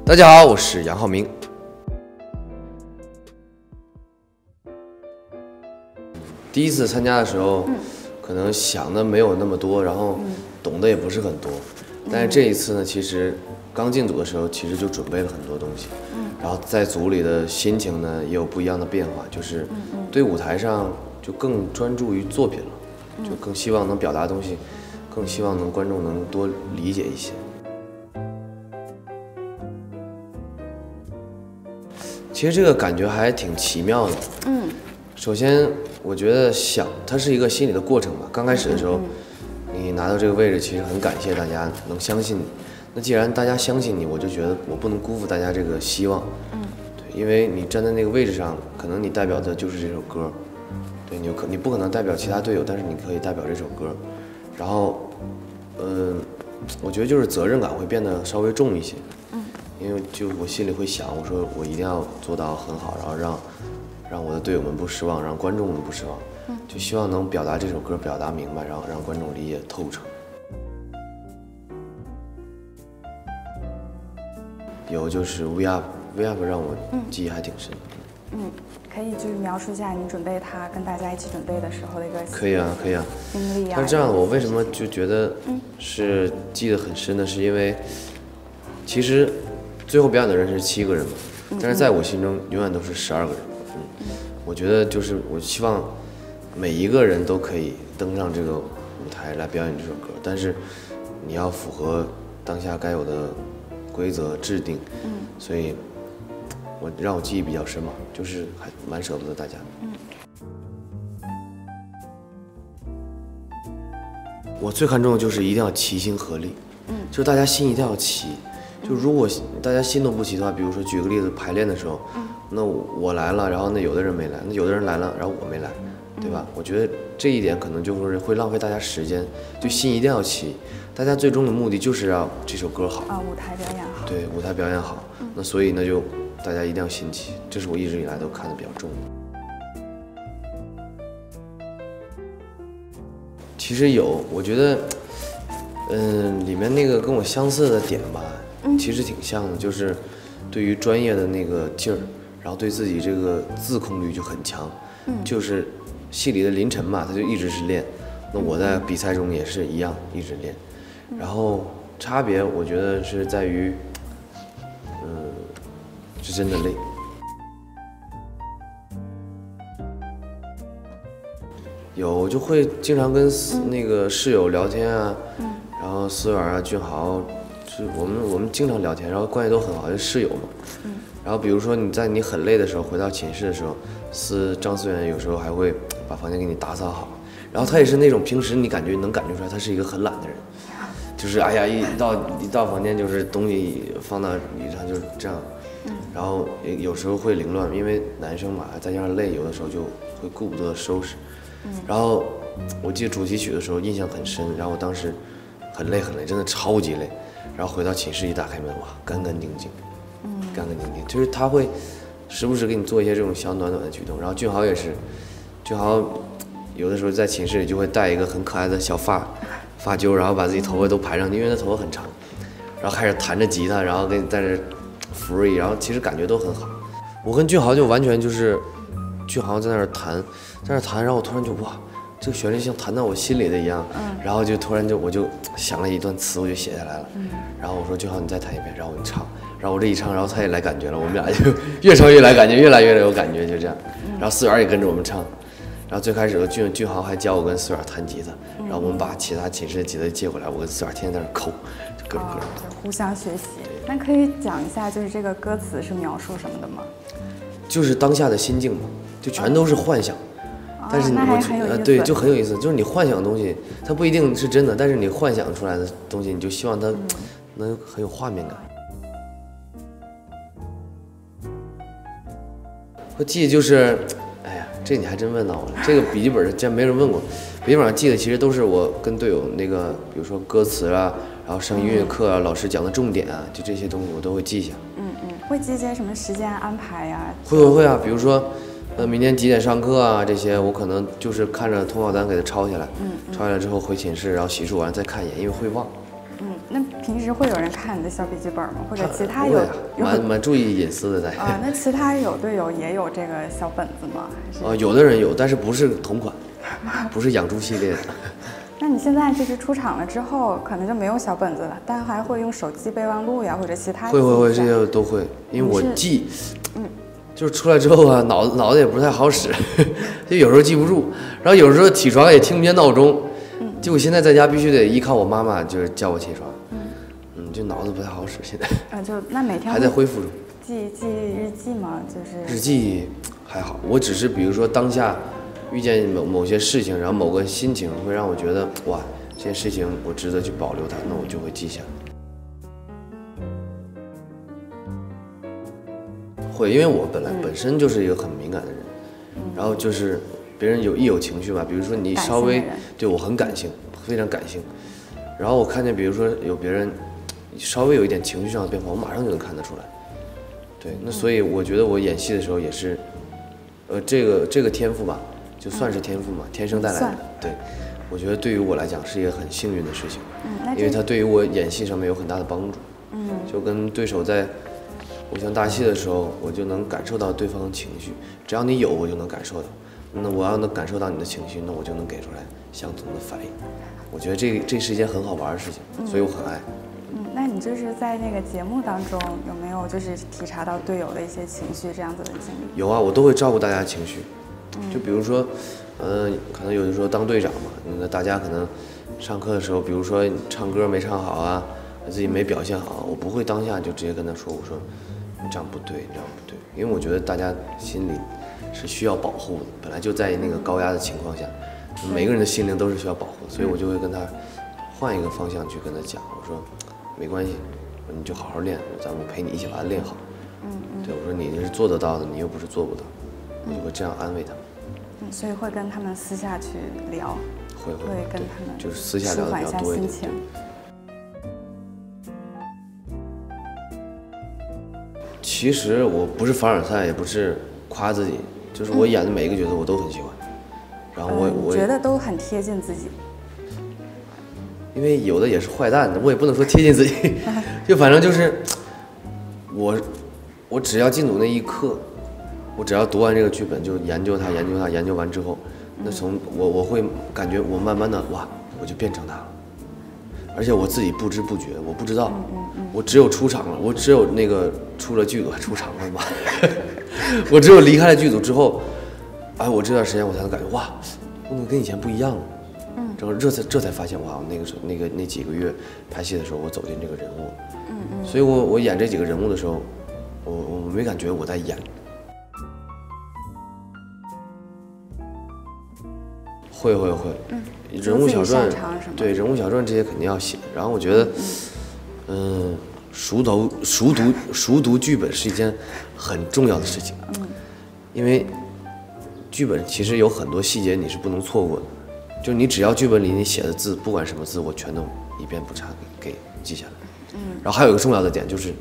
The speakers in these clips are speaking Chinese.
大家好，我是杨浩明。第一次参加的时候，可能想的没有那么多，然后懂得也不是很多。但是这一次呢，其实刚进组的时候，其实就准备了很多东西。然后在组里的心情呢，也有不一样的变化，就是对舞台上就更专注于作品了，就更希望能表达的东西，更希望观众能多理解一些。其实这个感觉还挺奇妙的。首先我觉得它是一个心理的过程吧。刚开始的时候，你拿到这个位置，其实很感谢大家能相信你。那既然大家相信你，我就觉得我不能辜负大家这个希望。对，因为你站在那个位置上，可能你代表的就是这首歌。对，你不可能代表其他队友，但是你可以代表这首歌。然后，我觉得就是责任感会变得稍微重一些。因为就我心里会想，我说我一定要做到很好，然后让我的队友们不失望，让观众们不失望，就希望能表达这首歌表达明白，然后让观众理解透彻。有就是 We Up 让我记忆还挺深的。可以就是描述一下你准备它跟大家一起准备的时候的一个可以啊经历啊。但是这样，我为什么就觉得是记得很深的，是因为其实最后表演的人是7个人嘛，但是在我心中永远都是12个人。我觉得就是我希望每一个人都可以登上这个舞台来表演这首歌，但是你要符合当下该有的规则制定。所以让我记忆比较深嘛，就是还蛮舍不得大家。我最看重的就是一定要齐心合力，就是大家心一定要齐。就如果大家心都不齐的话，比如说举个例子，排练的时候，那我来了，然后那有的人没来，那有的人来了，然后我没来，对吧？我觉得这一点可能就是会浪费大家时间，就心一定要齐。大家最终的目的就是要这首歌好啊，舞台表演好。对，舞台表演好。那所以呢，就大家一定要心齐，这是我一直以来都看得比较重的。其实我觉得，里面那个跟我相似的点吧。其实挺像的，就是对于专业的那个劲儿，然后对自己这个自控力就很强。就是戏里的林晨嘛，他就一直是练。那我在比赛中也是一样，一直练。然后差别我觉得是在于，是真的累。有就会经常跟那个室友聊天啊，然后思远啊、俊豪。我们经常聊天，然后关系都很好，就室友嘛。然后比如说你很累的时候，回到寝室的时候，张思远有时候还会把房间给你打扫好。然后他也是那种平时你能感觉出来，他是一个很懒的人，就是哎呀一到房间就是东西放到椅子上就是这样。然后有时候会凌乱，因为男生嘛，再加上累，有的时候就会顾不得收拾。然后我记得主题曲的时候印象很深，然后我当时很累，真的超级累。然后回到寝室一打开门，哇，干干净净，就是他会时不时给你做一些这种小暖暖的举动。然后俊豪也是，俊豪有的时候在寝室里就会带一个很可爱的小发揪，然后把自己头发都盘上去，因为他头发很长，然后开始弹着吉他，然后给你在这 free， 然后其实感觉都很好。我跟俊豪就完全就是俊豪在那儿弹，然后我突然就哇，这个旋律像弹到我心里的一样，然后就突然我就想了一段词，我就写下来了。然后我说俊豪你再弹一遍，然后我就唱，然后我这一唱，然后他也来感觉了，我们俩就越唱越来感觉，越来越有感觉，就这样。然后思远也跟着我们唱，然后最开始俊豪还教我跟思远弹吉他，然后我们把其他寝室的吉他借过来，我跟思远天天在那抠，就各种各样的。就互相学习。那可以讲一下，就是这个歌词是描述什么的吗？就是当下的心境嘛，就全都是幻想。但是对，就很有意思，就是你幻想的东西，它不一定是真的，但是你幻想出来的东西，你就希望它能很有画面感。我记得就是，哎呀，这你还真问到我了。这个笔记本竟然没人问过，笔记本上记的其实都是我跟队友那个，比如说歌词啊，然后上音乐课啊，老师讲的重点啊，就这些东西我都会记下。会记一些什么时间安排呀？会啊，比如说。明天几点上课啊？这些我可能就是看着通告单给它抄下来，抄下来之后回寝室，然后洗漱完再看一眼，因为会忘。那平时会有人看你的小笔记本吗？或者其他有蛮注意隐私的在。那其他有队友也有这个小本子吗？有的人有，但是不是同款，不是养猪系列的。那你现在就是出场了之后，可能就没有小本子了，但还会用手机备忘录呀，或者其他。会，这些都会，因为我记，就是出来之后啊，脑子也不太好使，就有时候记不住，然后有时候起床也听不见闹钟，结果现在在家必须得依靠我妈妈，就是叫我起床，就脑子不太好使现在。就那每天还在恢复中。记日记吗？就是日记还好，我只是比如说当下遇见某些事情，然后某个心情会让我觉得哇，这件事情我值得去保留它，那我就会记下来。会，因为我本身就是一个很敏感的人，然后就是别人有情绪吧，比如说你稍微对我很感性，非常感性，然后我看见比如说有别人稍微有一点情绪上的变化，我马上就能看得出来。对，那所以我觉得我演戏的时候也是，这个天赋吧，就算是天赋嘛，天生带来的。对，我觉得对于我来讲是一个很幸运的事情，因为它对于我演戏上面有很大的帮助。就跟对手在偶像大戏的时候，我就能感受到对方的情绪，只要你有，我就能感受到。那我要能感受到你的情绪，那我就能给出来相同的反应。我觉得这是一件很好玩的事情，所以我很爱。那你就是在那个节目当中有没有就是体察到队友的一些情绪这样子的经历？有啊，我都会照顾大家情绪。就比如说，可能有的时候当队长嘛，那个大家可能上课的时候，比如说唱歌没唱好啊，自己没表现好，我不会当下就直接跟他说，我说你这样不对，这样不对，因为我觉得大家心里是需要保护的，本来就在那个高压的情况下，每个人的心灵都是需要保护的，所以我就会跟他换一个方向去跟他讲，我说没关系，你就好好练，我陪你一起把它练好。对，我说你是做得到的，你又不是做不到，我就会这样安慰他们。所以会跟他们私下去聊，会跟他们就是私下聊的比较多一点。其实我不是凡尔赛，也不是夸自己，就是我演的每一个角色我都很喜欢。然后我觉得都很贴近自己。因为有的也是坏蛋的，我也不能说贴近自己，就反正就是我只要进组那一刻，我只要读完这个剧本就研究它，研究完之后，那从我会感觉我慢慢的哇，我就变成他了，而且我自己不知不觉，我不知道，我只有出场了，我只有那个出了剧组出场了嘛，我只有离开了剧组之后，哎，我这段时间我才能感觉哇，我怎么跟以前不一样了。然后这才发现哇，那几个月拍戏的时候，我走进这个人物，所以我演这几个人物的时候，我没感觉我在演，会，人物小传，对人物小传这些肯定要写。然后我觉得，熟读剧本是一件很重要的事情，因为剧本其实有很多细节你是不能错过的。就你只要剧本里你写的字，不管什么字，我全都一遍不差给记下来。然后还有一个重要的点就是，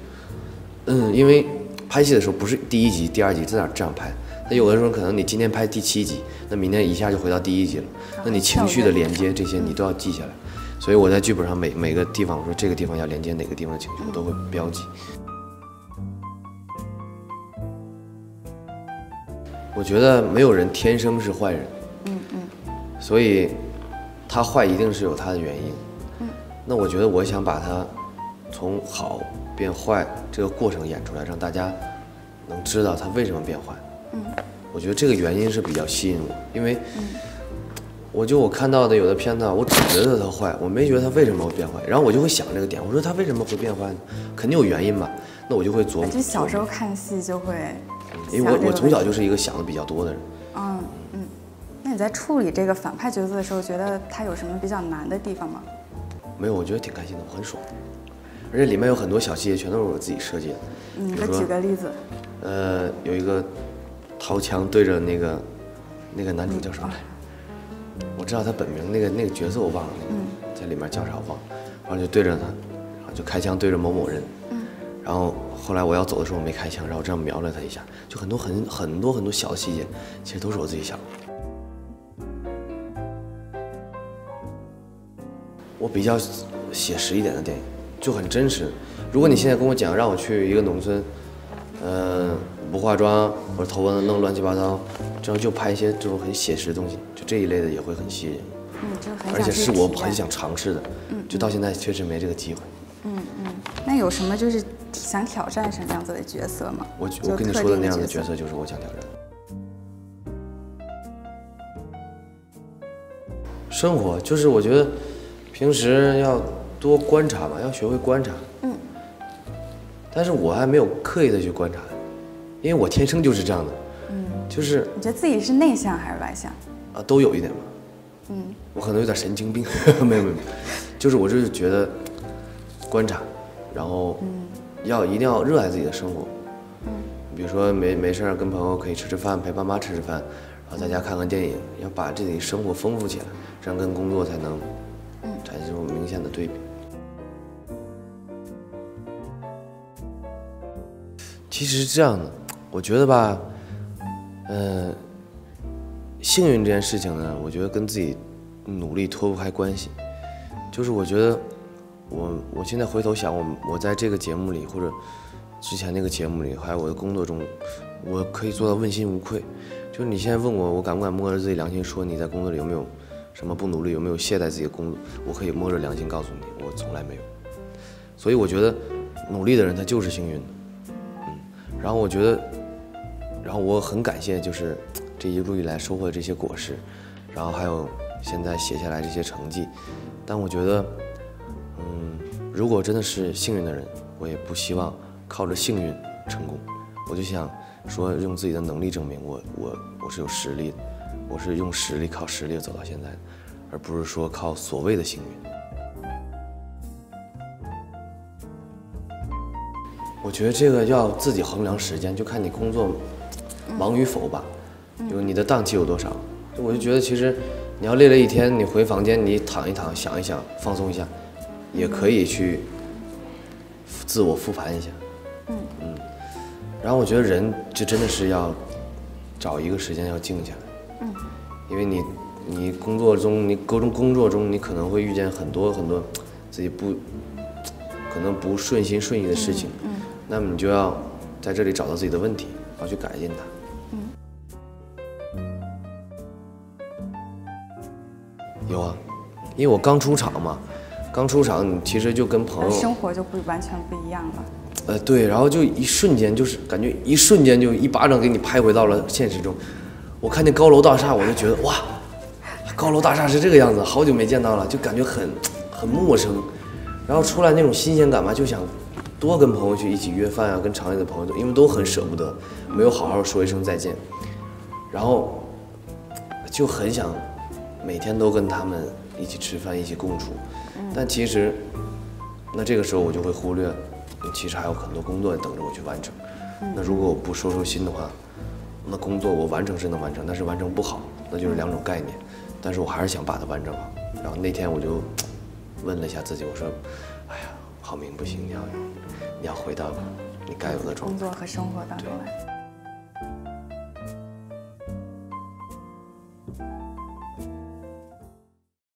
因为拍戏的时候不是第一集、第二集这样拍，那有的时候可能你今天拍第7集，那明天一下就回到第1集了，那你情绪的连接这些你都要记下来。所以我在剧本上每个地方，我说这个地方要连接哪个地方的情绪，我都会标记。我觉得没有人天生是坏人。所以，他坏一定是有他的原因。那我觉得我想把他从好变坏这个过程演出来，让大家能知道他为什么变坏。我觉得这个原因是比较吸引我，因为我看到的有的片子，我只觉得他坏，我没觉得他为什么会变坏，然后我就会想这个点，我说他为什么会变坏呢？肯定有原因吧？那我就会琢磨。就小时候看戏就会，因为我从小就是一个想的比较多的人。那你在处理这个反派角色的时候，觉得他有什么比较难的地方吗？没有，我觉得挺开心的，我很爽。而且里面有很多小细节，全都是我自己设计的。你举个例子。有一个掏枪对着那个男主叫什么来？我知道他本名，那个角色我忘了，在里面叫啥我忘了。然后就对着他，然后就开枪对着某某人。然后后来我要走的时候我没开枪，然后这样瞄了他一下，就很多小的细节，其实都是我自己想的。我比较写实一点的电影，就很真实。如果你现在跟我讲让我去一个农村，不化妆或者头发弄乱七八糟，这样就拍一些这种很写实的东西，就这一类的也会很吸引人。就很想而且是我去体验很想尝试的，就到现在确实没这个机会。那有什么就是想挑战什么样子的角色吗？我跟你说的那样的角色就是我想挑战。生活就是我觉得平时要多观察嘛，要学会观察。但是我还没有刻意的去观察，因为我天生就是这样的。就是你觉得自己是内向还是外向？都有一点吧。我可能有点神经病，没有，就是我就是觉得观察，然后一定要热爱自己的生活。比如说没事跟朋友可以吃吃饭，陪爸妈吃吃饭，然后在家看看电影，要把自己生活丰富起来，这样跟工作才能产生明显的对比。其实是这样的，我觉得吧，幸运这件事情呢，我觉得跟自己努力脱不开关系。就是我觉得我现在回头想，我在这个节目里或者之前那个节目里，还有我的工作中，我可以做到问心无愧。就是你现在问我敢不敢摸着自己良心说你在工作里有没有什么不努力，有没有懈怠自己的工作，我可以摸着良心告诉你，我从来没有。所以我觉得努力的人他就是幸运的。然后我觉得，然后我很感谢就是这一路以来收获的这些果实，然后还有现在写下来这些成绩。但我觉得如果真的是幸运的人，我也不希望靠着幸运成功。我就想说用自己的能力证明我是有实力的，我是用实力靠实力走到现在的，而不是说靠所谓的幸运。我觉得这个要自己衡量时间，就看你工作忙与否吧，就是你的档期有多少。我就觉得其实你要累了一天，你回房间你躺一躺，想一想，放松一下，也可以去自我复盘一下。然后我觉得人就真的是要找一个时间要静下来。因为你工作中你可能会遇见很多自己可能不顺心顺意的事情。那么你就要在这里找到自己的问题，然后去改进它。有啊，因为我刚出场嘛，你其实就跟朋友生活就完全不一样了。对，然后就一瞬间就是感觉一瞬间就一巴掌给你拍回到了现实中。我看见高楼大厦，我就觉得哇，高楼大厦是这个样子，好久没见到了，就感觉很陌生。然后出来那种新鲜感嘛，就想多跟朋友去一起约饭啊，跟厂里的朋友，因为都很舍不得，没有好好说一声再见，然后就很想每天都跟他们一起吃饭，一起共处。但其实，那这个时候我就会忽略，其实还有很多工作等着我去完成。那如果我不收心的话，那工作我完成是能完成，但是完成不好，那就是两种概念。但是我还是想把它完成好。然后那天我就问了一下自己，我说：“哎呀，浩明不行，你要回到你该有的状态。”工作和生活当中来。